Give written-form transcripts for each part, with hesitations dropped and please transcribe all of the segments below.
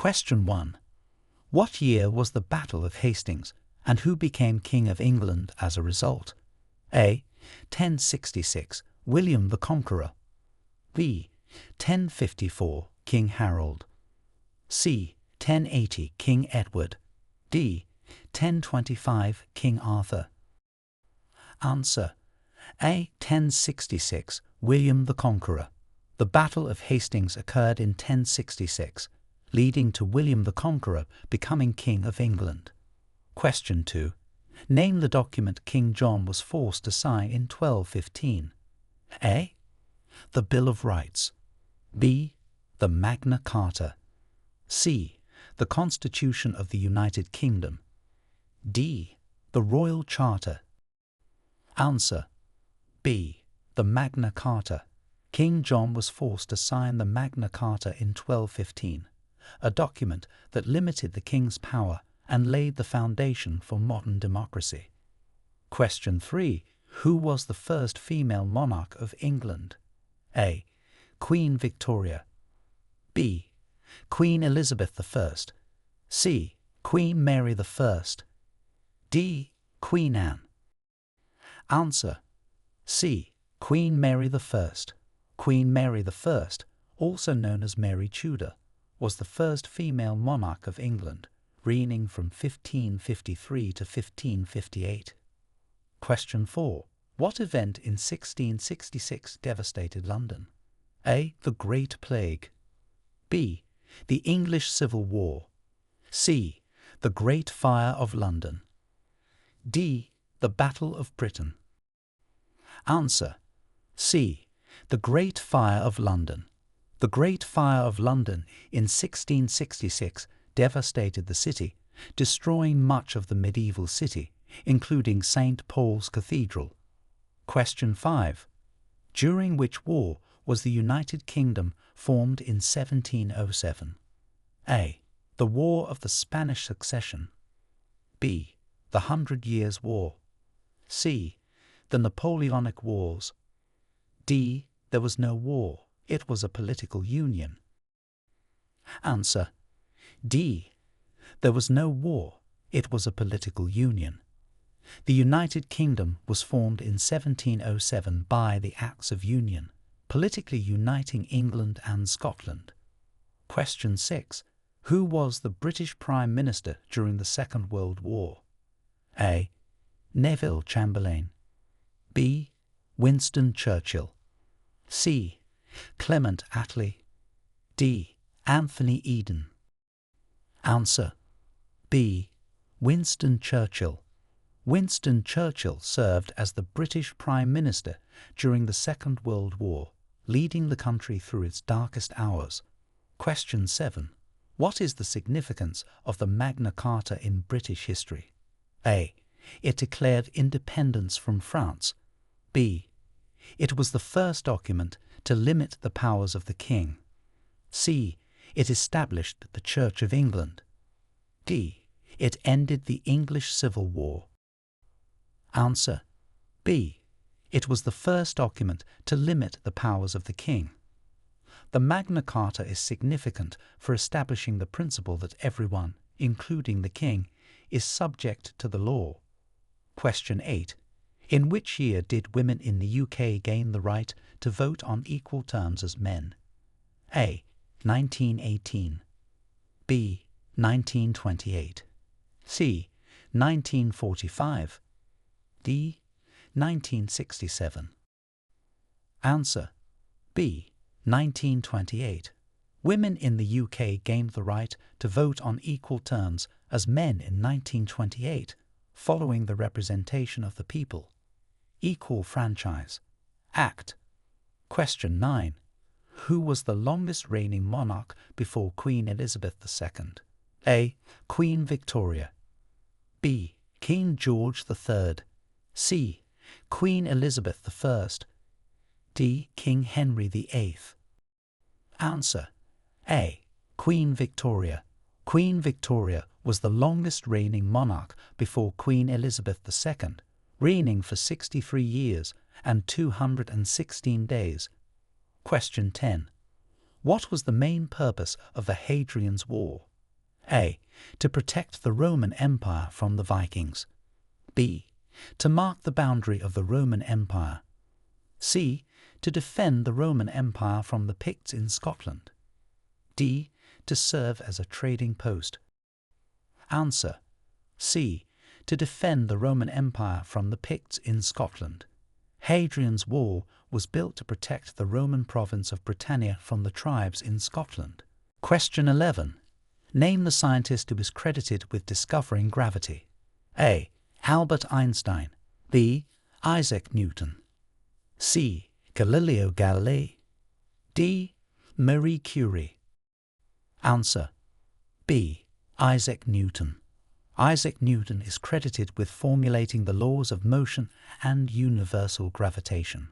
Question 1. What year was the Battle of Hastings, and who became King of England as a result? A. 1066, William the Conqueror. B. 1054, King Harold. C. 1080, King Edward. D. 1025, King Arthur. Answer. A. 1066, William the Conqueror. The Battle of Hastings occurred in 1066, leading to William the Conqueror becoming King of England. Question 2. Name the document King John was forced to sign in 1215. A. The Bill of Rights. B. The Magna Carta. C. The Constitution of the United Kingdom. D. The Royal Charter. Answer. B. The Magna Carta. King John was forced to sign the Magna Carta in 1215, a document that limited the king's power and laid the foundation for modern democracy. Question 3. Who was the first female monarch of England? A. Queen Victoria. B. Queen Elizabeth I. C. Queen Mary I. D. Queen Anne. Answer. C. Queen Mary I. Queen Mary I, also known as Mary Tudor, was the first female monarch of England, reigning from 1553 to 1558. Question 4. What event in 1666 devastated London? A. The Great Plague. B. The English Civil War. C. The Great Fire of London. D. The Battle of Britain. Answer. C. The Great Fire of London. The Great Fire of London in 1666 devastated the city, destroying much of the medieval city, including St. Paul's Cathedral. Question 5. During which war was the United Kingdom formed in 1707? A. The War of the Spanish Succession. B. The 100 Years' War. C. The Napoleonic Wars. D. There was no war. It was a political union. Answer. D. There was no war. It was a political union. The United Kingdom was formed in 1707 by the Acts of Union, politically uniting England and Scotland. Question 6. Who was the British Prime Minister during the Second World War? A. Neville Chamberlain. B. Winston Churchill. C. Clement Attlee. D. Anthony Eden. Answer. B. Winston Churchill. Winston Churchill served as the British Prime Minister during the Second World War, leading the country through its darkest hours. Question 7. What is the significance of the Magna Carta in British history? A. It declared independence from France. B. It was the first document to limit the powers of the king. C. It established the Church of England. D. It ended the English Civil War. Answer. B. It was the first document to limit the powers of the king. The Magna Carta is significant for establishing the principle that everyone, including the king, is subject to the law. Question 8. In which year did women in the UK gain the right to vote on equal terms as men? A. 1918. B. 1928. C. 1945. D. 1967. Answer. B. 1928. Women in the UK gained the right to vote on equal terms as men in 1928, following the Representation of the People. Equal Franchise Act. Question 9. Who was the longest reigning monarch before Queen Elizabeth II? A. Queen Victoria. B. King George III. C. Queen Elizabeth I. D. King Henry VIII. Answer. A. Queen Victoria. Queen Victoria was the longest reigning monarch before Queen Elizabeth II, reigning for 63 years and 216 days. Question 10. What was the main purpose of the Hadrian's War? A. To protect the Roman Empire from the Vikings. B. To mark the boundary of the Roman Empire. C. To defend the Roman Empire from the Picts in Scotland. D. To serve as a trading post. Answer: C. To defend the Roman Empire from the Picts in Scotland. Hadrian's Wall was built to protect the Roman province of Britannia from the tribes in Scotland. Question 11. Name the scientist who is credited with discovering gravity. A. Albert Einstein. B. Isaac Newton. C. Galileo Galilei. D. Marie Curie. Answer: B. Isaac Newton. Isaac Newton is credited with formulating the laws of motion and universal gravitation.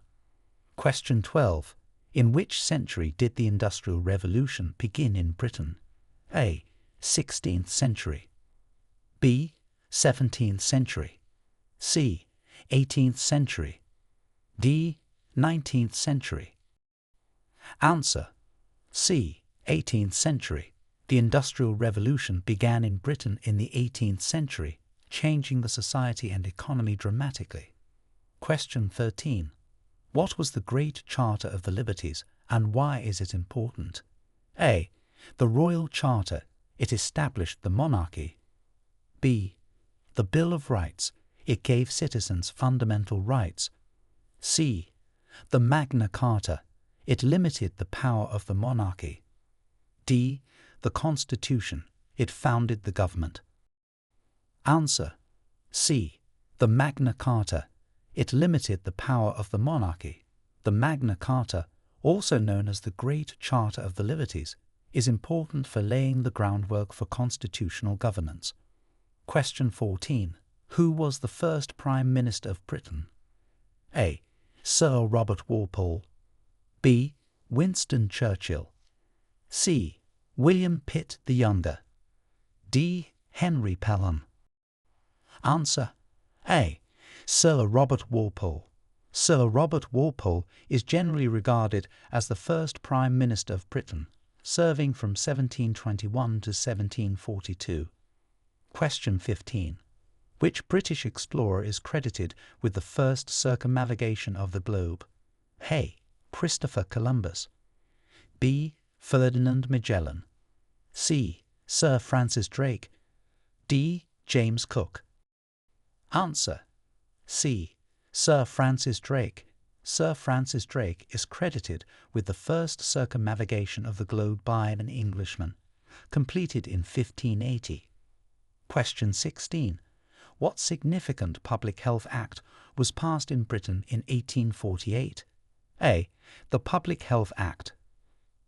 Question 12. In which century did the Industrial Revolution begin in Britain? A. 16th century. B. 17th century. C. 18th century. D. 19th century. Answer: C. 18th century. The Industrial Revolution began in Britain in the 18th century, changing the society and economy dramatically. Question 13. What was the Great Charter of the Liberties, and why is it important? A. The Royal Charter. It established the monarchy. B. The Bill of Rights. It gave citizens fundamental rights. C. The Magna Carta. It limited the power of the monarchy. D. The Constitution. It founded the government. Answer: C. The Magna Carta. It limited the power of the monarchy. The Magna Carta, also known as the Great Charter of the Liberties, is important for laying the groundwork for constitutional governance. Question 14. Who was the first Prime Minister of Britain? A. Sir Robert Walpole. B. Winston Churchill. C. William Pitt the Younger. D. Henry Pelham. Answer: A. Sir Robert Walpole. Sir Robert Walpole is generally regarded as the first Prime Minister of Britain, serving from 1721 to 1742. Question 15. Which British explorer is credited with the first circumnavigation of the globe? A. Christopher Columbus. B. Ferdinand Magellan. C. Sir Francis Drake. D. James Cook. Answer: C. Sir Francis Drake. Sir Francis Drake is credited with the first circumnavigation of the globe by an Englishman, completed in 1580. Question 16. What significant Public Health Act was passed in Britain in 1848? A. The Public Health Act.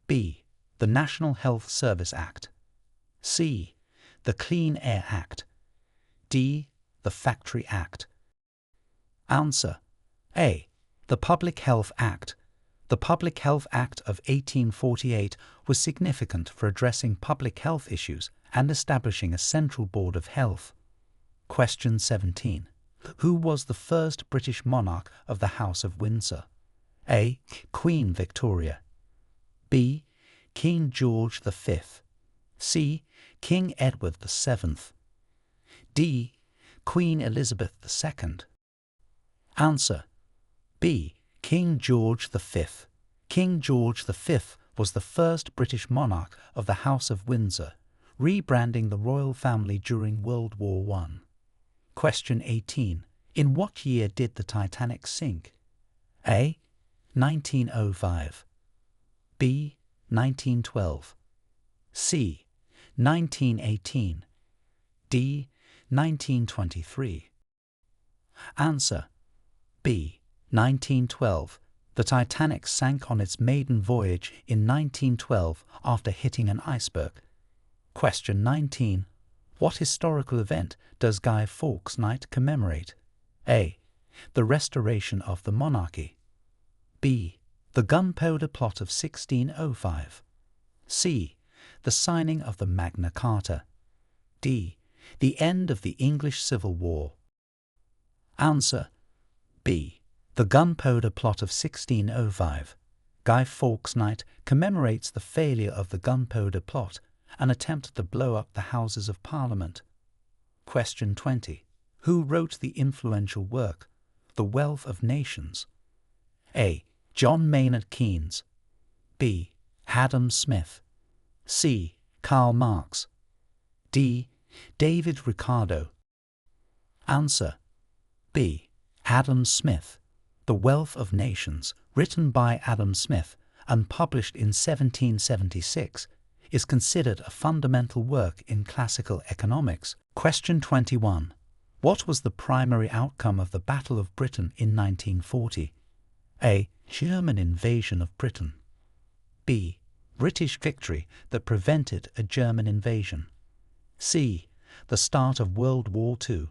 B. The National Health Service Act. C. The Clean Air Act. D. The Factory Act. Answer: A. The Public Health Act. The Public Health Act of 1848 was significant for addressing public health issues and establishing a central board of health. Question 17. Who was the first British monarch of the House of Windsor? A. Queen Victoria. B. King George V. C. King Edward VII. D. Queen Elizabeth II. Answer: B. King George V. King George V was the first British monarch of the House of Windsor, rebranding the royal family during World War I. Question 18. In what year did the Titanic sink? A. 1905. B. 1912. C. 1918. D. 1923. Answer: B. 1912. The Titanic sank on its maiden voyage in 1912 after hitting an iceberg. Question 19. What historical event does Guy Fawkes Night commemorate? A. The restoration of the monarchy. B. The Gunpowder Plot of 1605. C. The signing of the Magna Carta. D. The end of the English Civil War. Answer: B. The Gunpowder Plot of 1605. Guy Fawkes Night commemorates the failure of the Gunpowder Plot and attempted to blow up the Houses of Parliament. Question 20. Who wrote the influential work, The Wealth of Nations? A. John Maynard Keynes. B. Adam Smith. C. Karl Marx. D. David Ricardo. Answer: B. Adam Smith. The Wealth of Nations, written by Adam Smith and published in 1776, is considered a fundamental work in classical economics. Question 21. What was the primary outcome of the Battle of Britain in 1940? A. German invasion of Britain. B. British victory that prevented a German invasion. C. The start of World War II.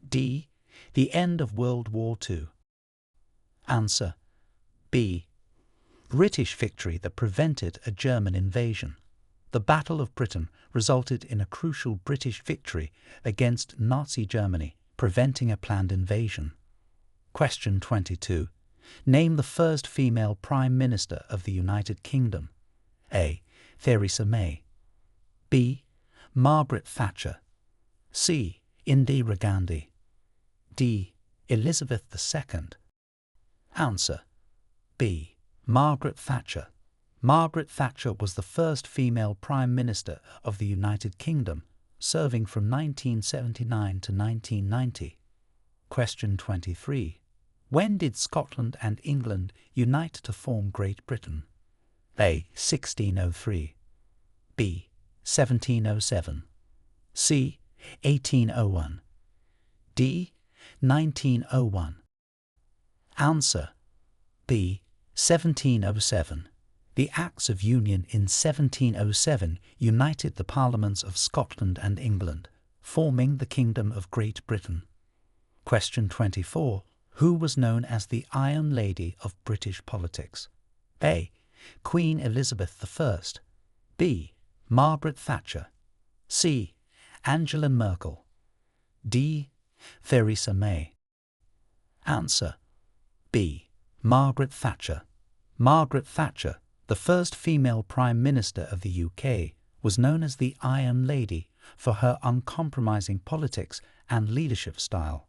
D. The end of World War II. Answer: B. British victory that prevented a German invasion. The Battle of Britain resulted in a crucial British victory against Nazi Germany, preventing a planned invasion. Question 22. Name the first female Prime Minister of the United Kingdom. A. Theresa May. B. Margaret Thatcher. C. Indira Gandhi. D. Elizabeth II. Answer: B. Margaret Thatcher. Margaret Thatcher was the first female Prime Minister of the United Kingdom, serving from 1979 to 1990. Question 23. When did Scotland and England unite to form Great Britain? A. 1603. B. 1707. C. 1801. D. 1901. Answer: B. 1707. The Acts of Union in 1707 united the Parliaments of Scotland and England, forming the Kingdom of Great Britain. Question 24. Who was known as the Iron Lady of British politics? A. Queen Elizabeth I. B. Margaret Thatcher. C. Angela Merkel. D. Theresa May. Answer: B. Margaret Thatcher. Margaret Thatcher, the first female Prime Minister of the UK, was known as the Iron Lady for her uncompromising politics and leadership style.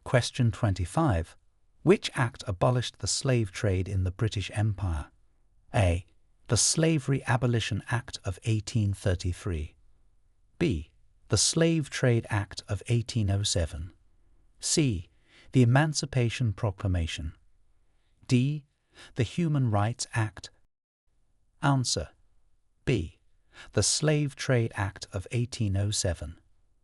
Question 25. Which act abolished the slave trade in the British Empire? A. The Slavery Abolition Act of 1833. B. The Slave Trade Act of 1807. C. The Emancipation Proclamation. D. The Human Rights Act. Answer: B. The Slave Trade Act of 1807.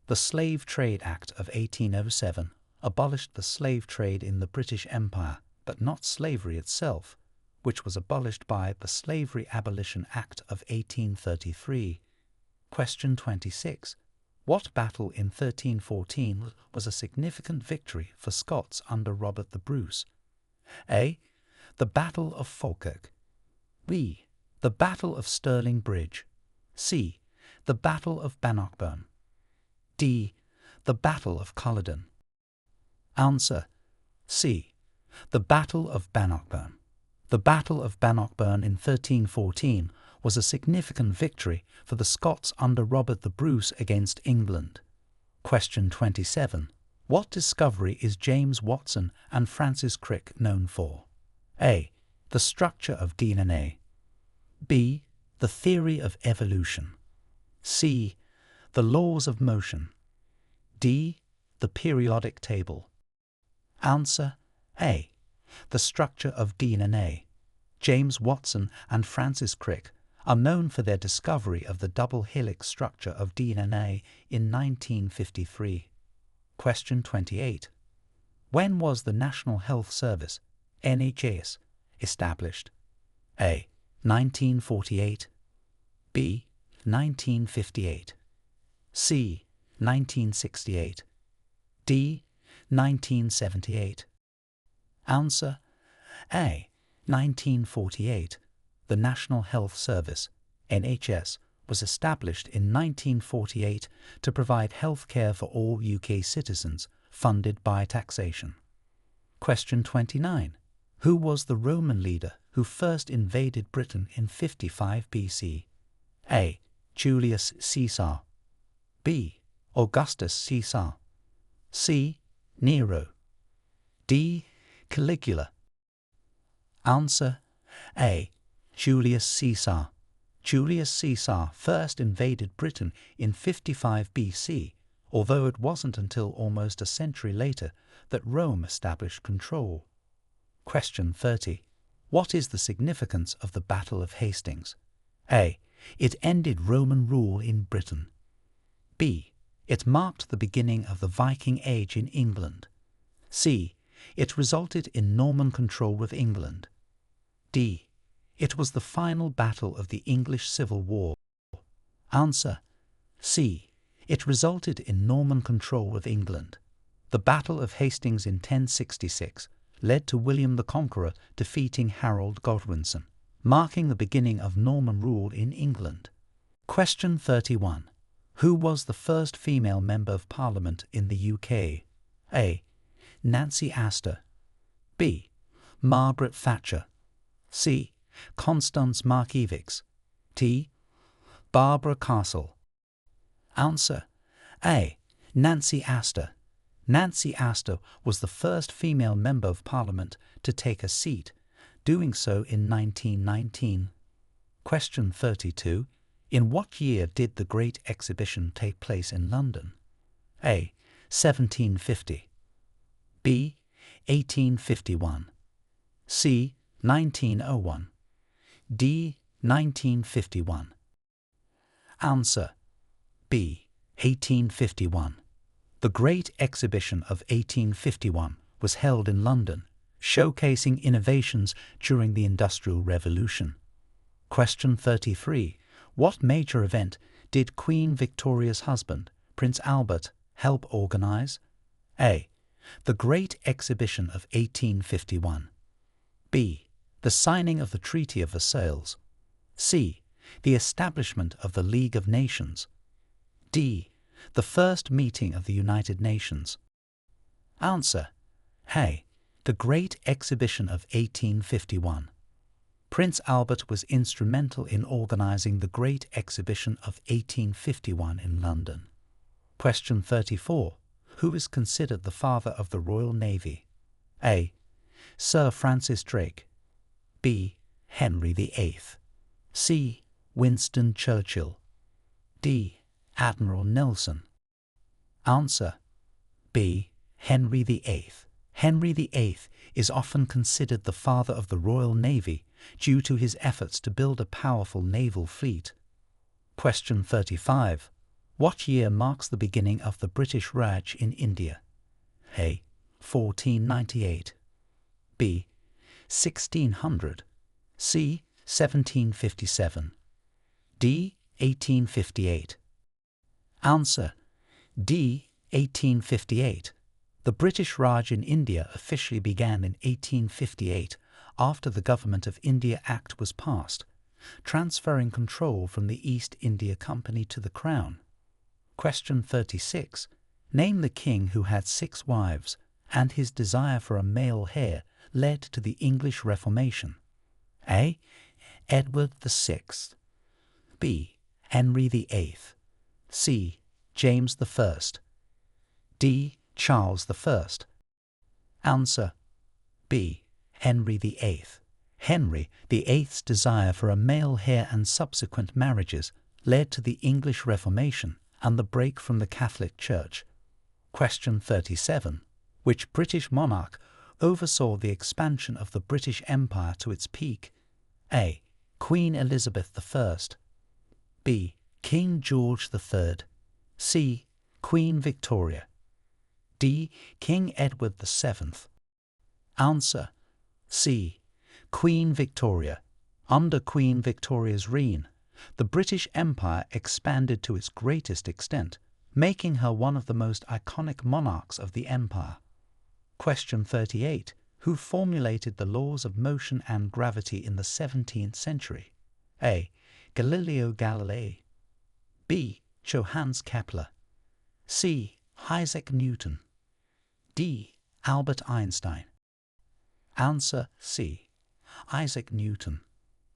The Slave Trade Act of 1807 abolished the slave trade in the British Empire, but not slavery itself, which was abolished by the Slavery Abolition Act of 1833. Question 26. What battle in 1314 was a significant victory for Scots under Robert the Bruce? A. The Battle of Falkirk. B. The Battle of Stirling Bridge. C. The Battle of Bannockburn. D. The Battle of Culloden. Answer: C. The Battle of Bannockburn. The Battle of Bannockburn in 1314 was a significant victory for the Scots under Robert the Bruce against England. Question 27. What discovery is James Watson and Francis Crick known for? A. The structure of DNA. B. The theory of evolution. C. The laws of motion. D. The periodic table. Answer: A. The structure of DNA. James Watson and Francis Crick are known for their discovery of the double helix structure of DNA in 1953. Question 28. When was the National Health Service, NHS, established? A. 1948. B. 1958. C. 1968. D. 1978. Answer: A. 1948. The National Health Service, NHS, was established in 1948 to provide health care for all UK citizens, funded by taxation. Question 29. Who was the Roman leader who first invaded Britain in 55 BC? A. Julius Caesar. B. Augustus Caesar. C. Nero. D. Caligula. Answer A. Julius Caesar. Julius Caesar first invaded Britain in 55 BC, although it wasn't until almost a century later that Rome established control. Question 30. What is the significance of the Battle of Hastings? A. It ended Roman rule in Britain. B. It marked the beginning of the Viking Age in England. C. It resulted in Norman control of England. D. It was the final battle of the English Civil War. Answer C. It resulted in Norman control of England. The Battle of Hastings in 1066 led to William the Conqueror defeating Harold Godwinson, marking the beginning of Norman rule in England. Question 31. Who was the first female Member of Parliament in the UK? A. Nancy Astor. B. Margaret Thatcher. C. Constance Markievicz. D. Barbara Castle. Answer A. Nancy Astor. Nancy Astor was the first female Member of Parliament to take a seat, doing so in 1919. Question 32. In what year did the Great Exhibition take place in London? A. 1750. B. 1851. C. 1901. D. 1951. Answer B. 1851. The Great Exhibition of 1851 was held in London, showcasing innovations during the Industrial Revolution. Question 33. What major event did Queen Victoria's husband, Prince Albert, help organize? A. The Great Exhibition of 1851. B. The signing of the Treaty of Versailles. C. The establishment of the League of Nations. D. The first meeting of the United Nations. Answer A. The Great Exhibition of 1851. Prince Albert was instrumental in organizing the Great Exhibition of 1851 in London. Question 34. Who is considered the father of the Royal Navy? A. Sir Francis Drake. B. Henry VIII. C. Winston Churchill. D. Admiral Nelson. Answer B. Henry VIII. Henry VIII is often considered the father of the Royal Navy due to his efforts to build a powerful naval fleet. Question 35. What year marks the beginning of the British Raj in India? A. 1498. B. 1600. C. 1757. D. 1858. Answer D. 1858. The British Raj in India officially began in 1858 after the Government of India Act was passed, transferring control from the East India Company to the Crown. Question 36. Name the king who had 6 wives and his desire for a male heir led to the English Reformation. A. Edward VI. B. Henry VIII. C. James I. D. Charles I. Answer B. Henry VIII. Henry VIII's desire for a male heir and subsequent marriages led to the English Reformation and the break from the Catholic Church. Question 37. Which British monarch oversaw the expansion of the British Empire to its peak? A. Queen Elizabeth I. B. King George III. C. Queen Victoria. D. King Edward VII. Answer C. Queen Victoria. Under Queen Victoria's reign, the British Empire expanded to its greatest extent, making her one of the most iconic monarchs of the empire. Question 38. Who formulated the laws of motion and gravity in the 17th century? A. Galileo Galilei. B. Johannes Kepler. C. Isaac Newton. D. Albert Einstein. Answer C. Isaac Newton.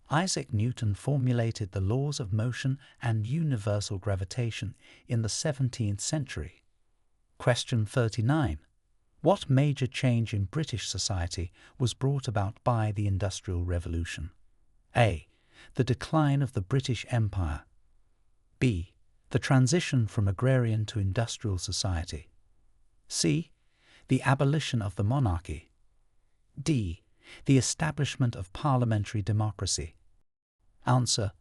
Isaac Newton formulated the laws of motion and universal gravitation in the 17th century. Question 39. What major change in British society was brought about by the Industrial Revolution? A. The decline of the British Empire. B. The transition from agrarian to industrial society. C. The abolition of the monarchy. D. The establishment of parliamentary democracy. Answer: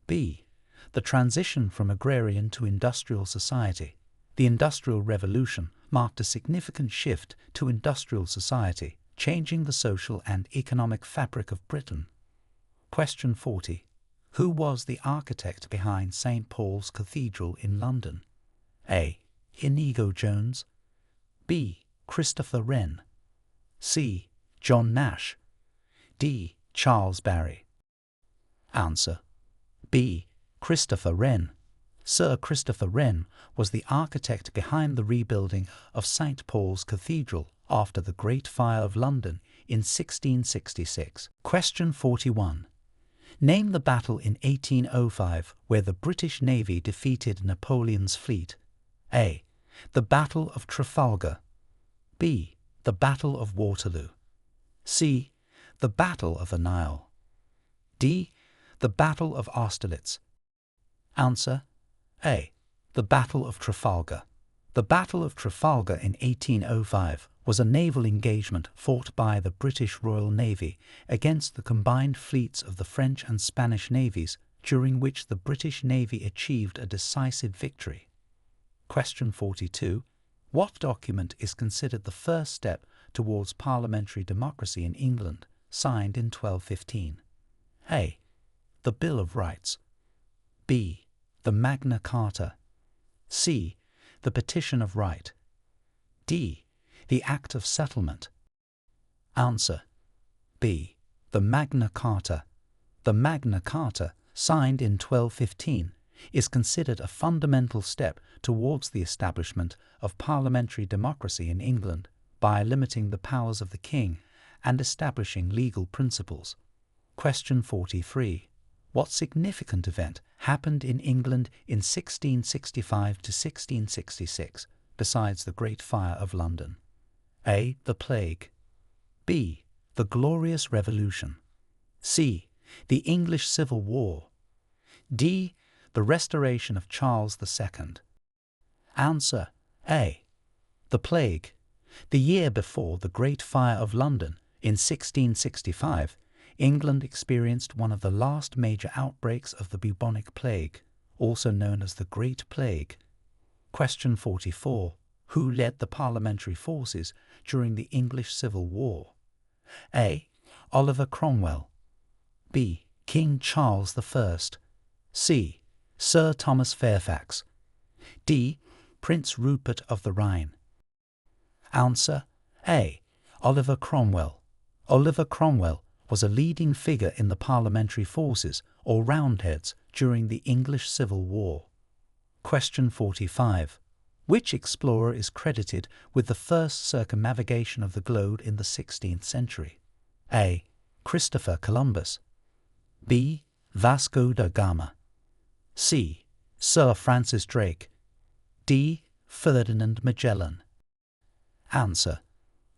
B. The transition from agrarian to industrial society. The Industrial Revolution marked a significant shift to industrial society, changing the social and economic fabric of Britain. Question 40. Who was the architect behind St. Paul's Cathedral in London? A. Inigo Jones. B. Christopher Wren. C. John Nash. D. Charles Barry. Answer: B. Christopher Wren. Sir Christopher Wren was the architect behind the rebuilding of St. Paul's Cathedral after the Great Fire of London in 1666. Question 41. Name the battle in 1805 where the British Navy defeated Napoleon's fleet. A. The Battle of Trafalgar. B. The Battle of Waterloo. C. The Battle of the Nile. D. The Battle of Austerlitz. Answer: A. The Battle of Trafalgar. The Battle of Trafalgar in 1805 was a naval engagement fought by the British Royal Navy against the combined fleets of the French and Spanish navies, during which the British Navy achieved a decisive victory. Question 42. What document is considered the first step towards parliamentary democracy in England, signed in 1215? A. The Bill of Rights. B. The Magna Carta. C. The Petition of Right. D. The Act of Settlement. Answer: B. The Magna Carta. The Magna Carta, signed in 1215, is considered a fundamental step towards the establishment of parliamentary democracy in England by limiting the powers of the king and establishing legal principles. Question 43. What significant event happened in England in 1665 to 1666 besides the Great Fire of London? A. The Plague. B. The Glorious Revolution. C. The English Civil War. D. The Restoration of Charles II. Answer: A. The Plague. The year before the Great Fire of London, in 1665, England experienced one of the last major outbreaks of the bubonic plague, also known as the Great Plague. Question 44. Who led the parliamentary forces during the English Civil War? A. Oliver Cromwell. B. King Charles I. C. Sir Thomas Fairfax. D. Prince Rupert of the Rhine. Answer: A. Oliver Cromwell. Oliver Cromwell was a leading figure in the parliamentary forces, or Roundheads, during the English Civil War. Question 45. Which explorer is credited with the first circumnavigation of the globe in the 16th century? A. Christopher Columbus. B. Vasco da Gama. C. Sir Francis Drake. D. Ferdinand Magellan. Answer: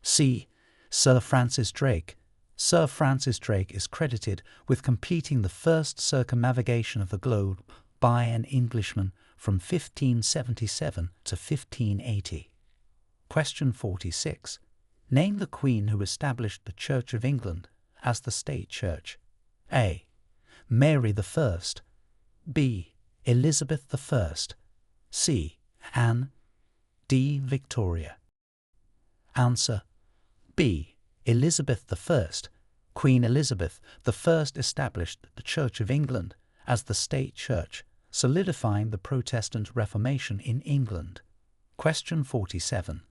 C. Sir Francis Drake. Sir Francis Drake is credited with completing the first circumnavigation of the globe by an Englishman from 1577 to 1580. Question 46. Name the Queen who established the Church of England as the State Church. A. Mary I. B. Elizabeth I. C. Anne. D. Victoria. Answer: B. Elizabeth I. Queen Elizabeth I established the Church of England as the State Church, solidifying the Protestant Reformation in England. Question 47.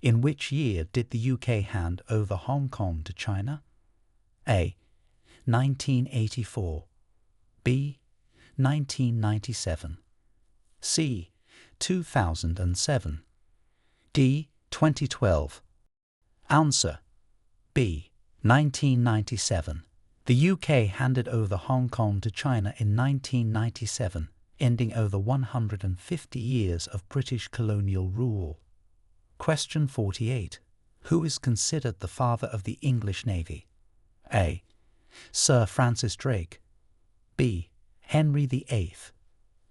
In which year did the UK hand over Hong Kong to China? A. 1984. B. 1997. C. 2007. D. 2012. Answer: B. 1997. The UK handed over Hong Kong to China in 1997, ending over 150 years of British colonial rule. Question 48. Who is considered the father of the English Navy? A. Sir Francis Drake. B. Henry VIII.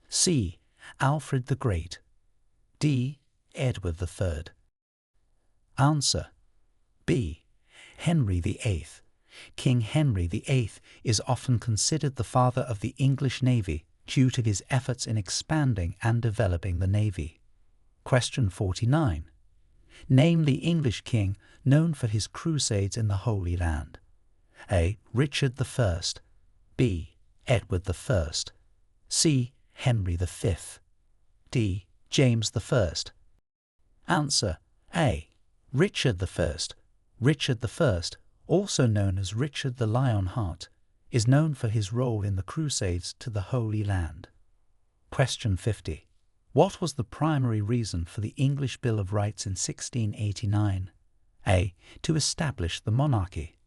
C. Alfred the Great. D. Edward III. Answer: B. Henry VIII. King Henry VIII is often considered the father of the English Navy due to his efforts in expanding and developing the Navy. Question 49. Name the English king known for his crusades in the Holy Land. A. Richard I. B. Edward I. C. Henry V. D. James I. Answer: A. Richard I. Richard I, also known as Richard the Lionheart, is known for his role in the Crusades to the Holy Land. Question 50. What was the primary reason for the English Bill of Rights in 1689? A. To establish the monarchy.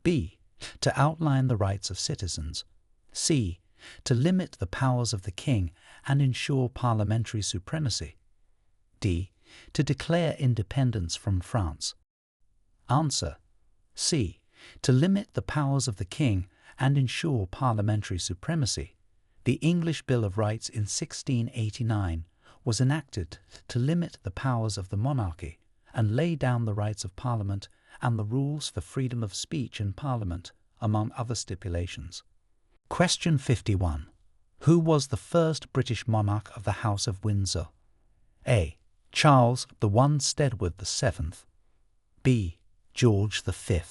B. To outline the rights of citizens. C. To limit the powers of the king and ensure parliamentary supremacy. D. To declare independence from France. Answer: C. To limit the powers of the king and ensure parliamentary supremacy. The English Bill of Rights in 1689 was enacted to limit the powers of the monarchy and lay down the rights of Parliament and the rules for freedom of speech in Parliament, among other stipulations. Question 51. Who was the first British monarch of the House of Windsor? A. Charles I Stedward VII. B. George V.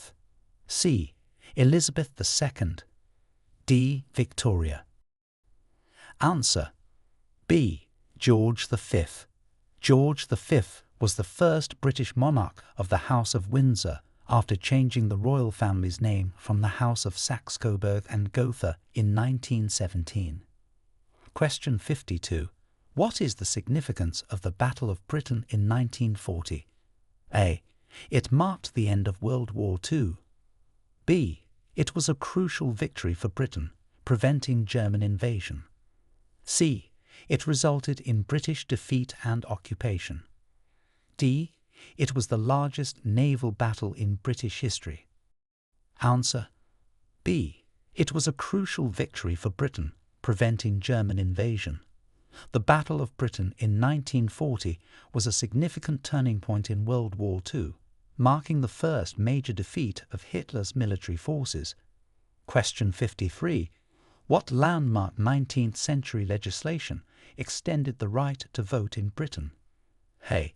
C. Elizabeth II. D. Victoria. Answer: B. George V. George V was the first British monarch of the House of Windsor after changing the royal family's name from the House of Saxe-Coburg and Gotha in 1917. Question 52. What is the significance of the Battle of Britain in 1940? A. It marked the end of World War II. B. It was a crucial victory for Britain, preventing German invasion. C. It resulted in British defeat and occupation. D. It was the largest naval battle in British history. Answer: B. It was a crucial victory for Britain, preventing German invasion. The Battle of Britain in 1940 was a significant turning point in World War II, marking the first major defeat of Hitler's military forces. Question 53. What landmark 19th century legislation extended the right to vote in Britain? A.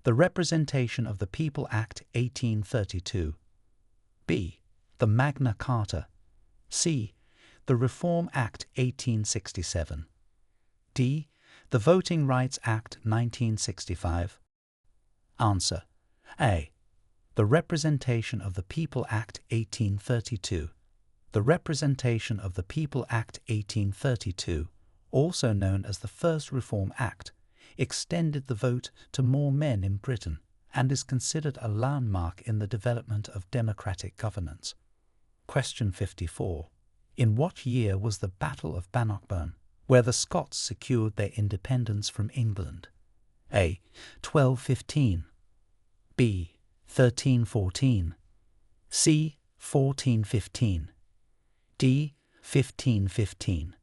The Representation of the People Act 1832. B. The Magna Carta. C. The Reform Act 1867. D. The Voting Rights Act 1965. Answer: A. The Representation of the People Act 1832. The Representation of the People Act 1832, also known as the First Reform Act, extended the vote to more men in Britain and is considered a landmark in the development of democratic governance. Question 54. In what year was the Battle of Bannockburn, where the Scots secured their independence from England? A. 1215. B. 1314. C. 1415. D. 1515.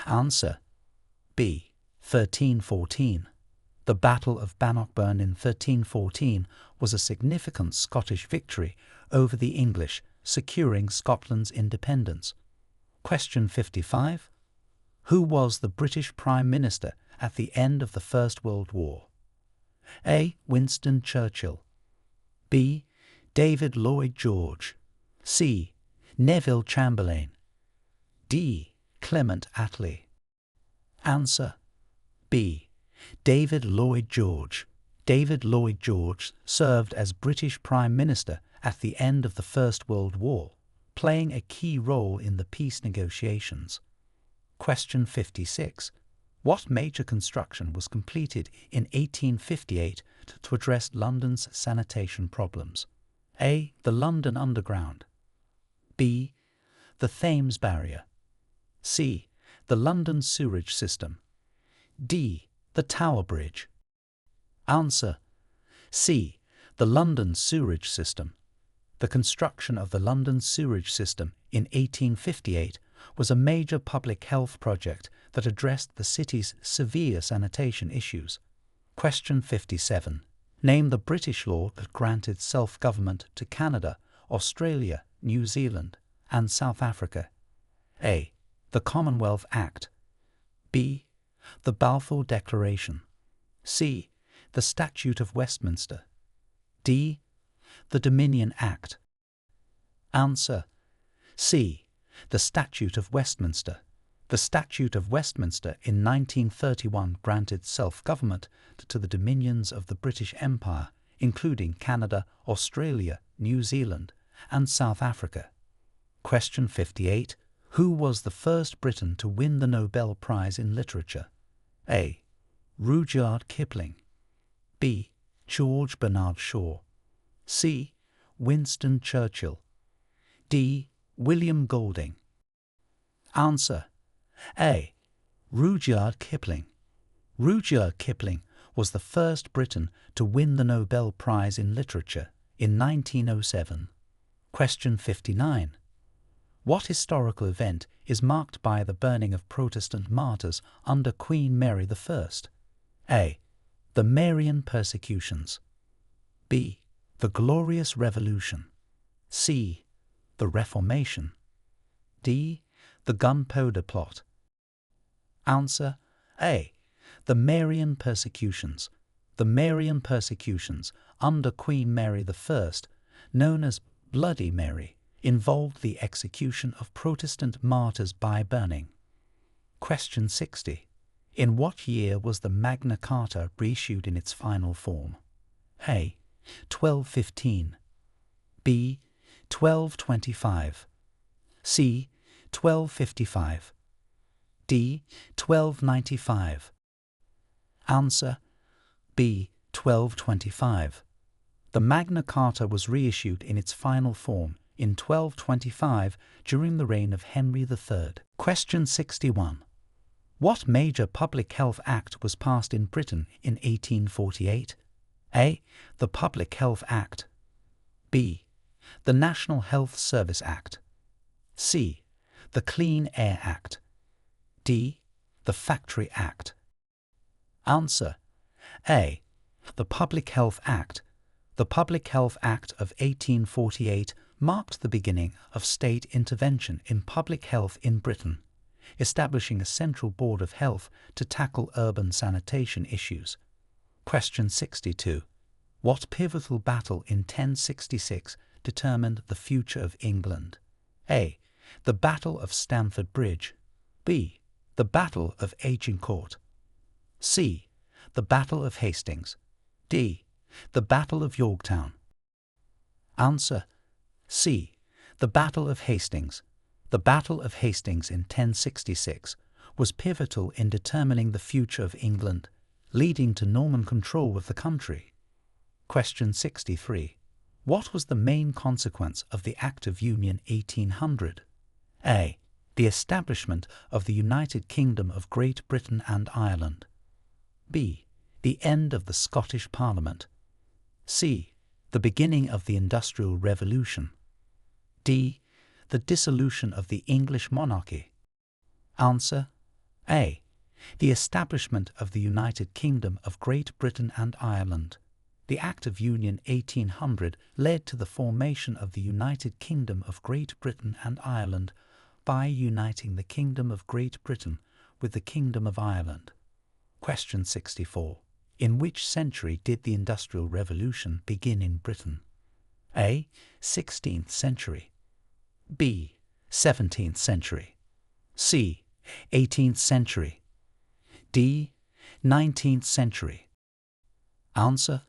Answer: B. 1314. The Battle of Bannockburn in 1314 was a significant Scottish victory over the English, securing Scotland's independence. Question 55. Who was the British Prime Minister at the end of the First World War? A. Winston Churchill. B. David Lloyd George. C. Neville Chamberlain. D. Clement Attlee. Answer: B. David Lloyd George. David Lloyd George served as British Prime Minister at the end of the First World War, playing a key role in the peace negotiations. Question 56. What major construction was completed in 1858 to address London's sanitation problems? A. The London Underground. B. The Thames Barrier. C. The London Sewerage System. D. The Tower Bridge. Answer: C. The London Sewerage System. The construction of the London Sewerage System in 1858 was a major public health project that addressed the city's severe sanitation issues. Question 57. Name the British law that granted self-government to Canada, Australia, New Zealand, and South Africa. A. The Commonwealth Act. B. The Balfour Declaration. C. The Statute of Westminster. D. The Dominion Act. Answer: C. The Statute of Westminster. The Statute of Westminster in 1931 granted self-government to the dominions of the British Empire, including Canada, Australia, New Zealand, and South Africa. Question 58. Who was the first Briton to win the Nobel Prize in Literature? A. Rudyard Kipling. B. George Bernard Shaw. C. Winston Churchill. D. William Golding. Answer: A. Rudyard Kipling. Rudyard Kipling was the first Briton to win the Nobel Prize in Literature in 1907. Question 59. What historical event is marked by the burning of Protestant martyrs under Queen Mary I? A. The Marian persecutions. B. The Glorious Revolution. C. The Reformation. D. The Gunpowder Plot. Answer: A. The Marian persecutions. The Marian persecutions under Queen Mary I, known as Bloody Mary, involved the execution of Protestant martyrs by burning. Question 60. In what year was the Magna Carta reissued in its final form? A. 1215. B. 1225. C. 1255. D. 1295. Answer: B. 1225. The Magna Carta was reissued in its final form in 1225 during the reign of Henry III. Question 61. What major public health act was passed in Britain in 1848? A. The Public Health Act. B. The National Health Service Act. C. The Clean Air Act. D. The Factory Act. Answer: A. The Public Health Act. The Public Health Act of 1848 marked the beginning of state intervention in public health in Britain, establishing a central board of health to tackle urban sanitation issues. Question 62. What pivotal battle in 1066 determined the future of England? A. The Battle of Stamford Bridge. B. The Battle of Agincourt. C. The Battle of Hastings. D. The Battle of Yorktown. Answer: C. The Battle of Hastings. The Battle of Hastings in 1066 was pivotal in determining the future of England, leading to Norman control of the country. Question 63. What was the main consequence of the Act of Union 1800? A. The establishment of the United Kingdom of Great Britain and Ireland. B. The end of the Scottish Parliament. C. The beginning of the Industrial Revolution. D. The dissolution of the English monarchy. Answer: A. The establishment of the United Kingdom of Great Britain and Ireland. The Act of Union 1800 led to the formation of the United Kingdom of Great Britain and Ireland by uniting the Kingdom of Great Britain with the Kingdom of Ireland. Question 64. In which century did the Industrial Revolution begin in Britain? A. 16th century. B. 17th century. C. 18th century. D. 19th century. Answer: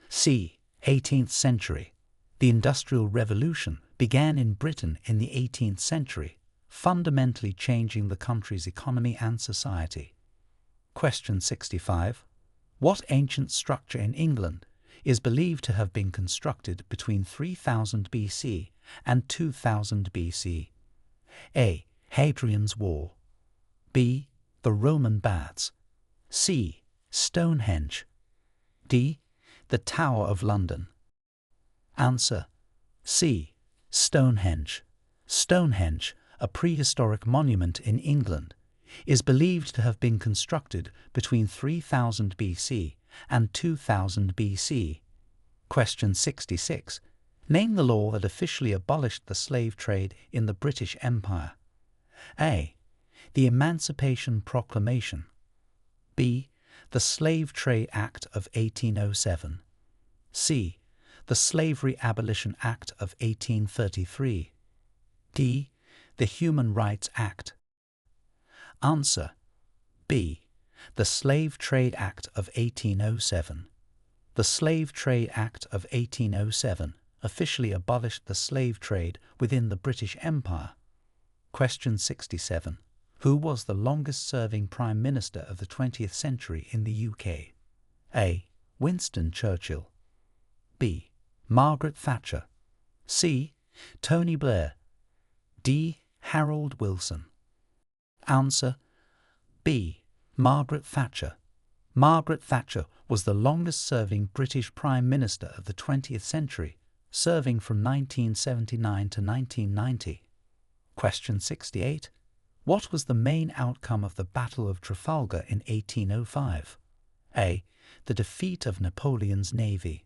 C. 18th century. The Industrial Revolution began in Britain in the 18th century, fundamentally changing the country's economy and society. Question 65. What ancient structure in England is believed to have been constructed between 3000 BC and 2000 BC? A. Hadrian's Wall. B. The Roman Baths. C. Stonehenge. D. The Tower of London. Answer: C. Stonehenge. Stonehenge, a prehistoric monument in England, is believed to have been constructed between 3000 BC and 2000 BC. Question 66. Name the law that officially abolished the slave trade in the British Empire. A. The Emancipation Proclamation. B. The Slave Trade Act of 1807. C. The Slavery Abolition Act of 1833. D. The Human Rights Act. Answer: B. The Slave Trade Act of 1807. The Slave Trade Act of 1807 officially abolished the slave trade within the British Empire. Question 67. Who was the longest-serving Prime Minister of the 20th century in the UK? A. Winston Churchill. B. Margaret Thatcher. C. Tony Blair. D. Harold Wilson. Answer: B. Margaret Thatcher. Margaret Thatcher was the longest-serving British Prime Minister of the 20th century, serving from 1979 to 1990. Question 68. What was the main outcome of the Battle of Trafalgar in 1805? A. The defeat of Napoleon's navy.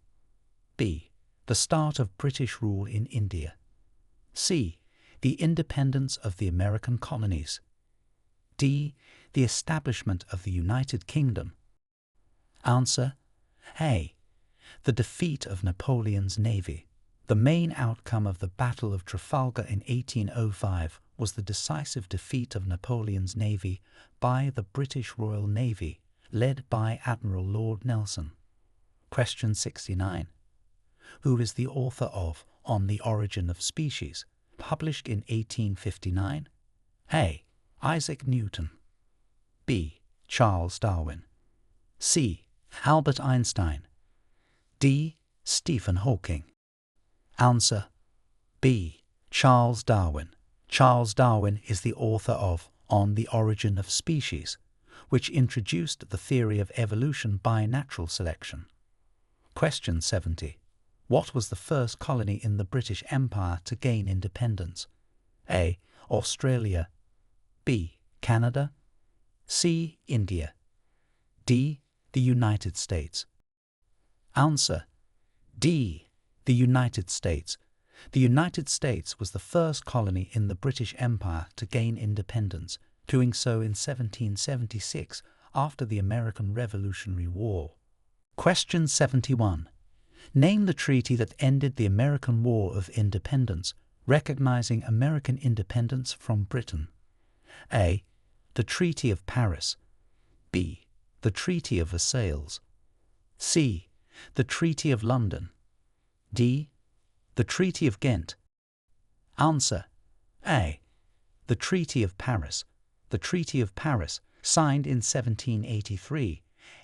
B. The start of British rule in India. C. The independence of the American colonies. D. The establishment of the United Kingdom. Answer: A. The defeat of Napoleon's navy. The main outcome of the Battle of Trafalgar in 1805 was the decisive defeat of Napoleon's navy by the British Royal Navy, led by Admiral Lord Nelson. Question 69. Who is the author of On the Origin of Species, published in 1859? A. Isaac Newton. B. Charles Darwin. C. Albert Einstein. D. Stephen Hawking. Answer: B. Charles Darwin. Charles Darwin is the author of On the Origin of Species, which introduced the theory of evolution by natural selection. Question 70. What was the first colony in the British Empire to gain independence? A. Australia. B. Canada. C. India. D. The United States. Answer: D. The United States. The United States was the first colony in the British Empire to gain independence, doing so in 1776 after the American Revolutionary War. Question 71. Name the treaty that ended the American War of Independence, recognizing American independence from Britain. A. The Treaty of Paris. B. The Treaty of Versailles. C. The Treaty of London. D. The Treaty of Ghent. Answer: A. The Treaty of Paris. The Treaty of Paris, signed in 1783,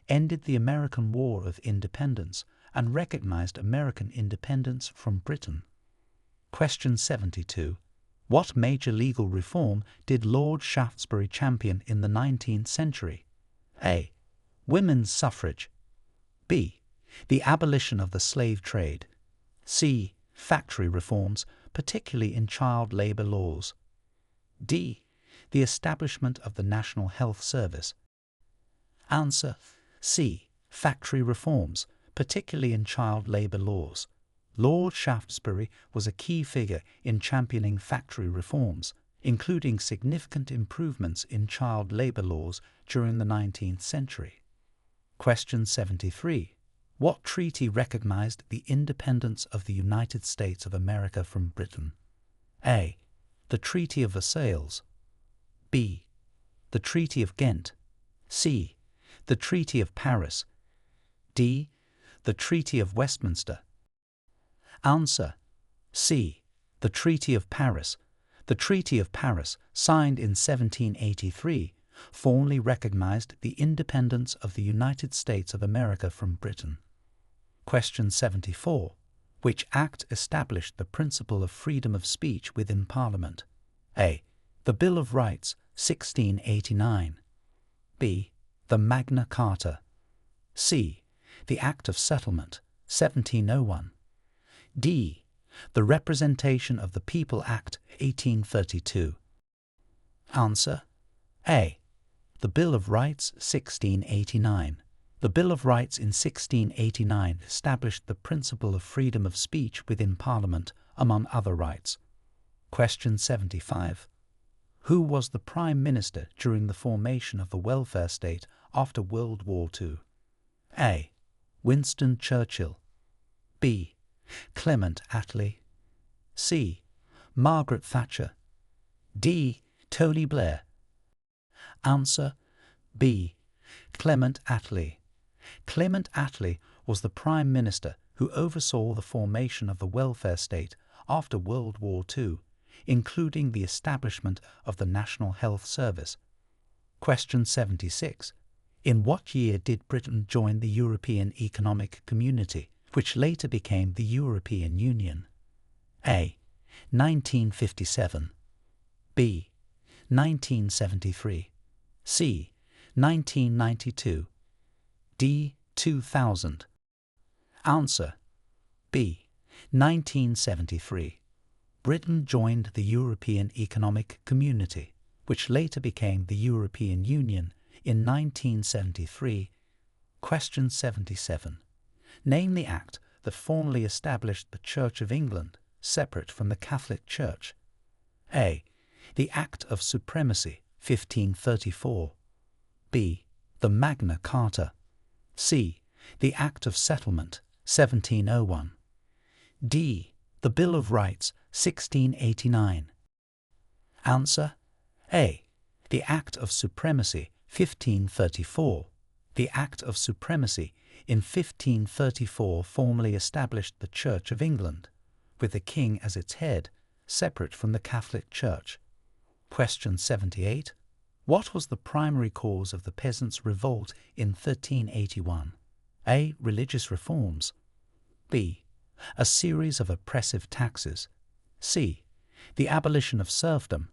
ended the American War of Independence and recognized American independence from Britain. Question 72. What major legal reform did Lord Shaftesbury champion in the 19th century? A. Women's suffrage. B. The abolition of the slave trade. C. Factory reforms, particularly in child labour laws. D. The establishment of the National Health Service. Answer: C. Factory reforms, particularly in child labour laws. Lord Shaftesbury was a key figure in championing factory reforms, including significant improvements in child labour laws during the 19th century. Question 73. What treaty recognized the independence of the United States of America from Britain? A. The Treaty of Versailles. B. The Treaty of Ghent. C. The Treaty of Paris. D. The Treaty of Westminster. Answer: C. The Treaty of Paris. The Treaty of Paris, signed in 1783, formally recognized the independence of the United States of America from Britain. Question 74. Which Act established the principle of freedom of speech within Parliament? A. The Bill of Rights, 1689. B. The Magna Carta. C. The Act of Settlement, 1701. D. The Representation of the People Act, 1832. Answer: A. The Bill of Rights, 1689. The Bill of Rights in 1689 established the principle of freedom of speech within Parliament, among other rights. Question 75. Who was the Prime Minister during the formation of the welfare state after World War II? A. Winston Churchill. B. Clement Attlee. C. Margaret Thatcher. D. Tony Blair. Answer: B. Clement Attlee. Clement Attlee was the Prime Minister who oversaw the formation of the welfare state after World War II, including the establishment of the National Health Service. Question 76. In what year did Britain join the European Economic Community, which later became the European Union? A. 1957. B. 1973. C. 1992. D. 2000. Answer: B. 1973. Britain joined the European Economic Community, which later became the European Union, in 1973. Question 77. Name the act that formally established the Church of England separate from the Catholic Church. A. The Act of Supremacy, 1534. B. The Magna Carta. C. The Act of Settlement, 1701. D. The Bill of Rights, 1689. Answer: A. The Act of Supremacy, 1534. The Act of Supremacy in 1534 formally established the Church of England, with the King as its head, separate from the Catholic Church. Question 78. What was the primary cause of the peasants' revolt in 1381? A. Religious reforms. B. A series of oppressive taxes. C. The abolition of serfdom.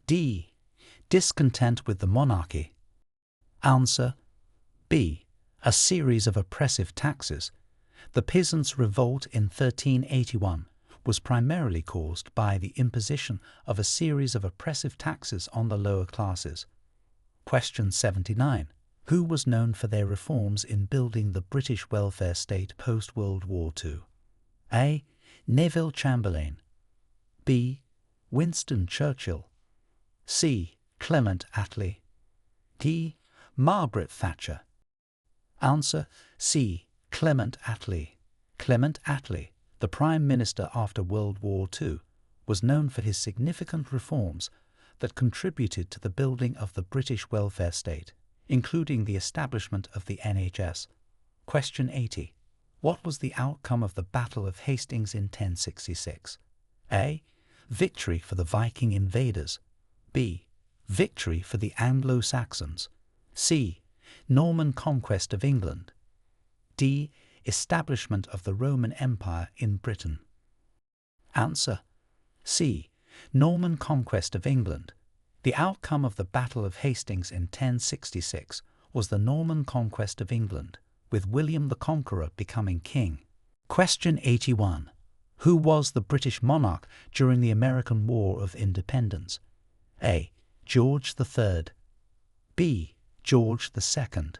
D. Discontent with the monarchy. Answer: B. A series of oppressive taxes. The peasants' revolt in 1381 was primarily caused by the imposition of a series of oppressive taxes on the lower classes. Question 79. Who was known for their reforms in building the British welfare state post-World War II? A. Neville Chamberlain. B. Winston Churchill. C. Clement Attlee. D. Margaret Thatcher. Answer: C. Clement Attlee. Clement Attlee, the Prime Minister after World War II, was known for his significant reforms that contributed to the building of the British welfare state, including the establishment of the NHS. Question 80. What was the outcome of the Battle of Hastings in 1066? A. Victory for the Viking invaders. B. Victory for the Anglo-Saxons. C. Norman conquest of England. D. Establishment of the Roman Empire in Britain. Answer: C. Norman conquest of England. The outcome of the Battle of Hastings in 1066 was the Norman conquest of England, with William the Conqueror becoming king. Question 81. Who was the British monarch during the American War of Independence? A. George III. B. George II.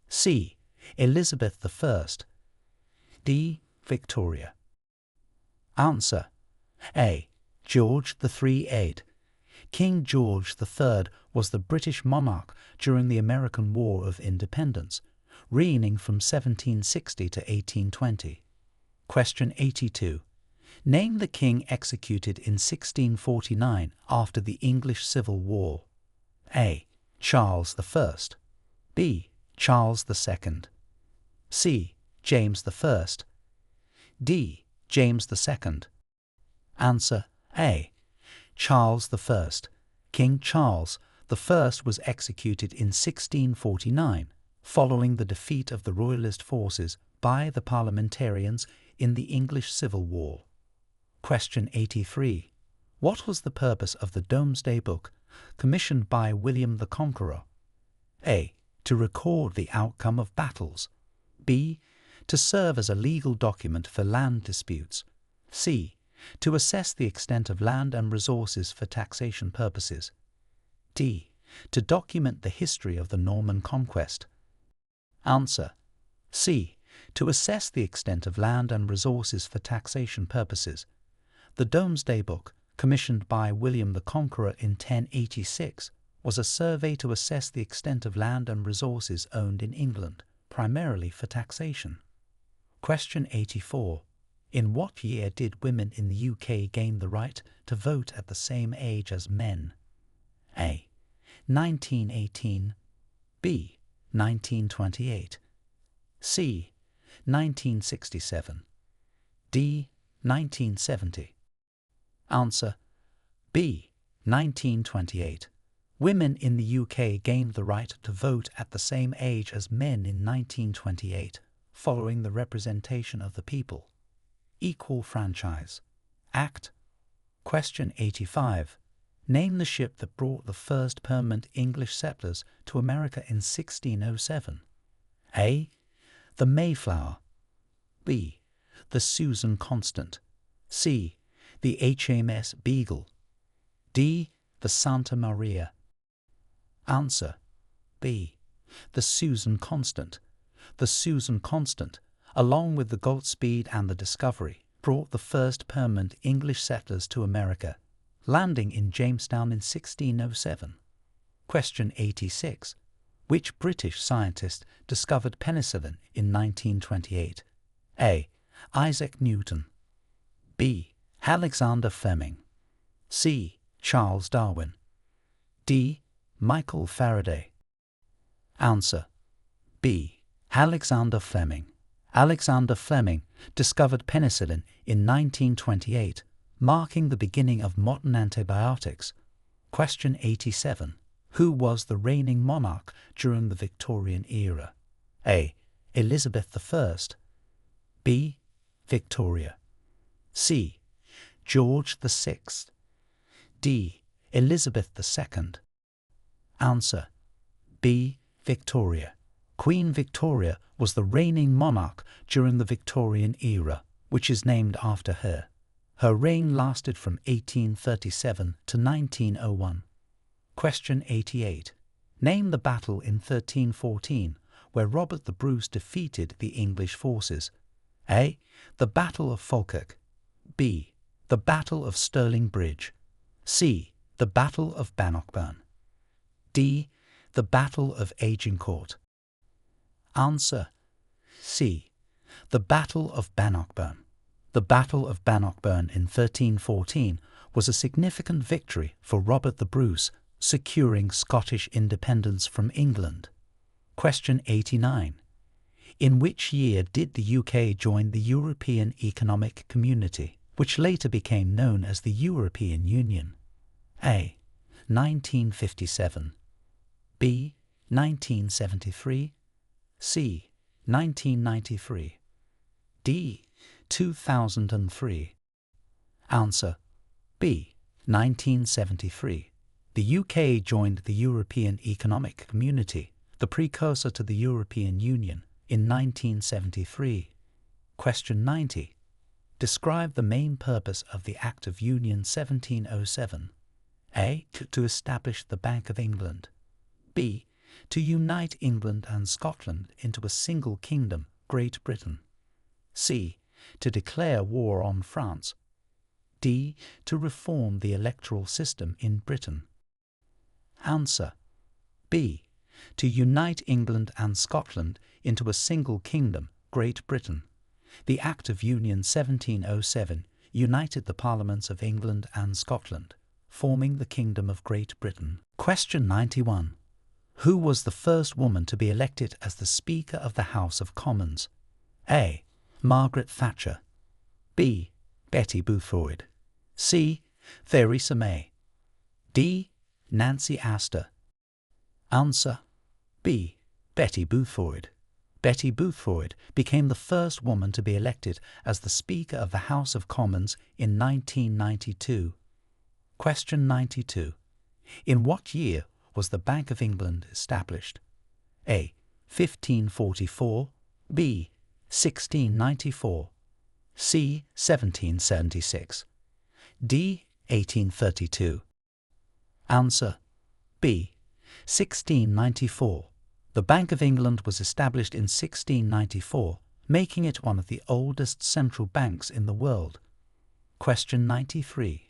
C. Elizabeth I. D. Victoria. Answer: A. George III. King George III was the British monarch during the American War of Independence, reigning from 1760 to 1820. Question 82. Name the king executed in 1649 after the English Civil War. A. Charles I. B. Charles II. C. James I. D. James II. Answer: A. Charles I. King Charles I was executed in 1649, following the defeat of the Royalist forces by the Parliamentarians in the English Civil War. Question 83. What was the purpose of the Domesday Book commissioned by William the Conqueror? A. To record the outcome of battles. B. To serve as a legal document for land disputes. C. To assess the extent of land and resources for taxation purposes. D. To document the history of the Norman conquest. Answer. C. To assess the extent of land and resources for taxation purposes. The Domesday Book, commissioned by William the Conqueror in 1086, was a survey to assess the extent of land and resources owned in England, primarily for taxation. Question 84. In what year did women in the UK gain the right to vote at the same age as men? A. 1918. B. 1928. C. 1967. D. 1970. Answer. B. 1928. Women in the UK gained the right to vote at the same age as men in 1928, following the Representation of the People. Equal Franchise Act. Question 85. Name the ship that brought the first permanent English settlers to America in 1607. A. The Mayflower. B. The Susan Constant. C. The HMS Beagle. D. The Santa Maria. Answer. B. The Susan Constant. The Susan Constant, along with the Godspeed and the Discovery, brought the first permanent English settlers to America, landing in Jamestown in 1607. Question 86. Which British scientist discovered penicillin in 1928? A. Isaac Newton. B. Alexander Fleming. C. Charles Darwin. D. Michael Faraday. Answer. B. Alexander Fleming. Alexander Fleming discovered penicillin in 1928, marking the beginning of modern antibiotics. Question 87. Who was the reigning monarch during the Victorian era? A. Elizabeth I. B. Victoria. C. George VI. D. Elizabeth II. Answer. B. Victoria. Queen Victoria was the reigning monarch during the Victorian era, which is named after her. Her reign lasted from 1837 to 1901. Question 88. Name the battle in 1314 where Robert the Bruce defeated the English forces. A. The Battle of Falkirk. B. The Battle of Stirling Bridge. C. The Battle of Bannockburn. D. The Battle of Agincourt. Answer. C. The Battle of Bannockburn. The Battle of Bannockburn in 1314 was a significant victory for Robert the Bruce, securing Scottish independence from England. Question 89. In which year did the UK join the European Economic Community, which later became known as the European Union? A. 1957. B. 1973. C. 1993. D. 2003. Answer. B. 1973. The UK joined the European Economic Community, the precursor to the European Union, in 1973. Question 90. Describe the main purpose of the Act of Union 1707. A. To establish the Bank of England. B. To unite England and Scotland into a single kingdom, Great Britain. C. To declare war on France. D. To reform the electoral system in Britain. Answer. B. To unite England and Scotland into a single kingdom, Great Britain. The Act of Union 1707 united the Parliaments of England and Scotland, forming the Kingdom of Great Britain. Question 91. Who was the first woman to be elected as the Speaker of the House of Commons? A. Margaret Thatcher. B. Betty Boothroyd. C. Theresa May. D. Nancy Astor. Answer. B. Betty Boothroyd. Betty Boothroyd became the first woman to be elected as the Speaker of the House of Commons in 1992. Question 92. In what year was the Bank of England established? A. 1544, B. 1694, C. 1776, D. 1832. Answer: B. 1694. The Bank of England was established in 1694, making it one of the oldest central banks in the world. Question 93.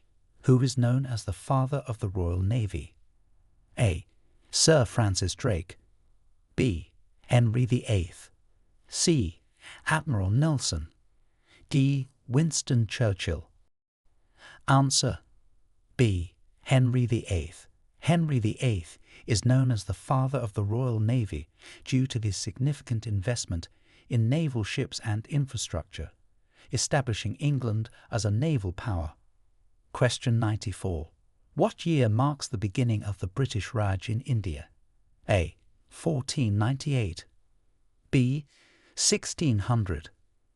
Who is known as the father of the Royal Navy? A. Sir Francis Drake, B. Henry VIII, C. Admiral Nelson, D. Winston Churchill. Answer: B. Henry VIII. Henry VIII is known as the father of the Royal Navy due to his significant investment in naval ships and infrastructure, establishing England as a naval power. Question 94. What year marks the beginning of the British Raj in India? A. 1498, B. 1600,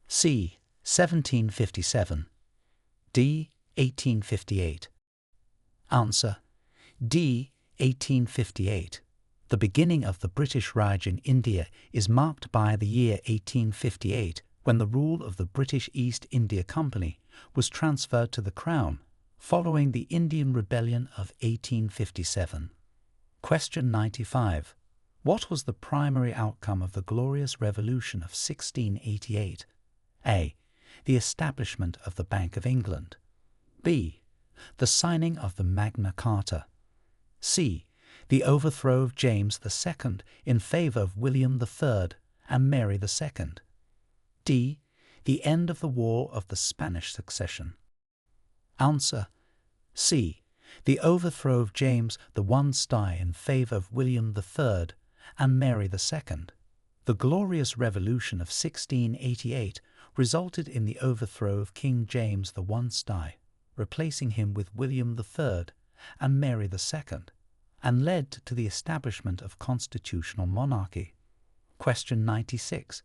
C. 1757, D. 1858. Answer: D. 1858. The beginning of the British Raj in India is marked by the year 1858, when the rule of the British East India Company was transferred to the Crown, following the Indian Rebellion of 1857. Question 95. What was the primary outcome of the Glorious Revolution of 1688? A. The establishment of the Bank of England, B. The signing of the Magna Carta, C. The overthrow of James II in favour of William III and Mary II, D. The end of the War of the Spanish Succession. Answer: C. The overthrow of James I in favour of William III and Mary II. The Glorious Revolution of 1688 resulted in the overthrow of King James I, replacing him with William III and Mary II, and led to the establishment of constitutional monarchy. Question 96.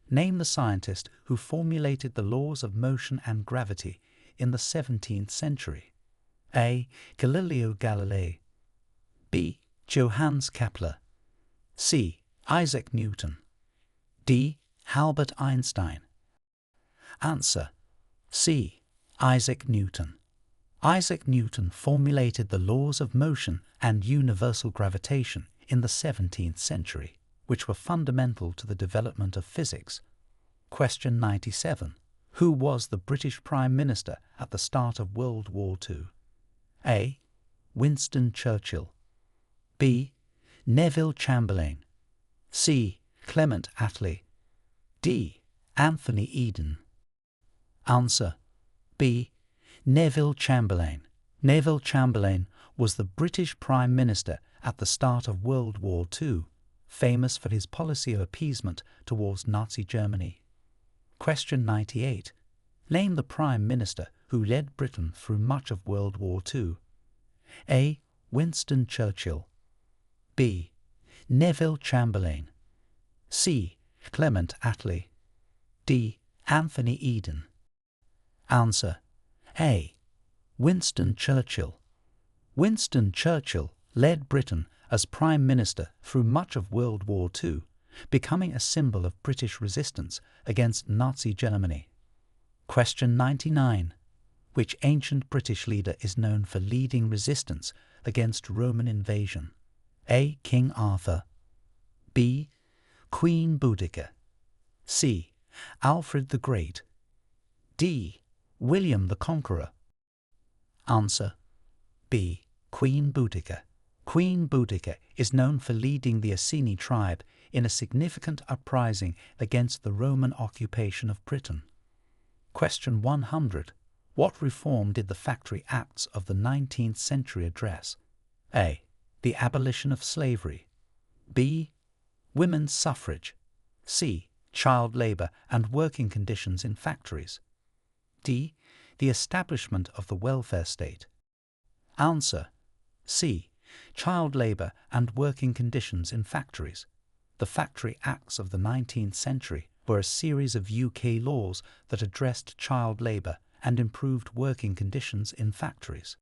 Name the scientist who formulated the laws of motion and gravity in the 17th century. A. Galileo Galilei, B. Johannes Kepler, C. Isaac Newton, D. Albert Einstein. Answer: C. Isaac Newton. Isaac Newton formulated the laws of motion and universal gravitation in the 17th century, which were fundamental to the development of physics. Question 97. Who was the British Prime Minister at the start of World War II? A. Winston Churchill, B. Neville Chamberlain, C. Clement Attlee, D. Anthony Eden. Answer: B. Neville Chamberlain. Neville Chamberlain was the British Prime Minister at the start of World War II, famous for his policy of appeasement towards Nazi Germany. Question 98. Name the Prime Minister who led Britain through much of World War II. A. Winston Churchill, B. Neville Chamberlain, C. Clement Attlee, D. Anthony Eden. Answer: A. Winston Churchill. Winston Churchill led Britain as Prime Minister through much of World War II, becoming a symbol of British resistance against Nazi Germany. Question 99. Which ancient British leader is known for leading resistance against Roman invasion? A. King Arthur, B. Queen Boudicca, C. Alfred the Great, D. William the Conqueror. Answer: B. Queen Boudicca. Queen Boudicca is known for leading the Iceni tribe in a significant uprising against the Roman occupation of Britain. Question 100. What reform did the Factory Acts of the 19th century address? A. The abolition of slavery, B. Women's suffrage, C. Child labour and working conditions in factories, D. The establishment of the welfare state. Answer: C. Child labour and working conditions in factories. The Factory Acts of the 19th century were a series of UK laws that addressed child labour and improved working conditions in factories.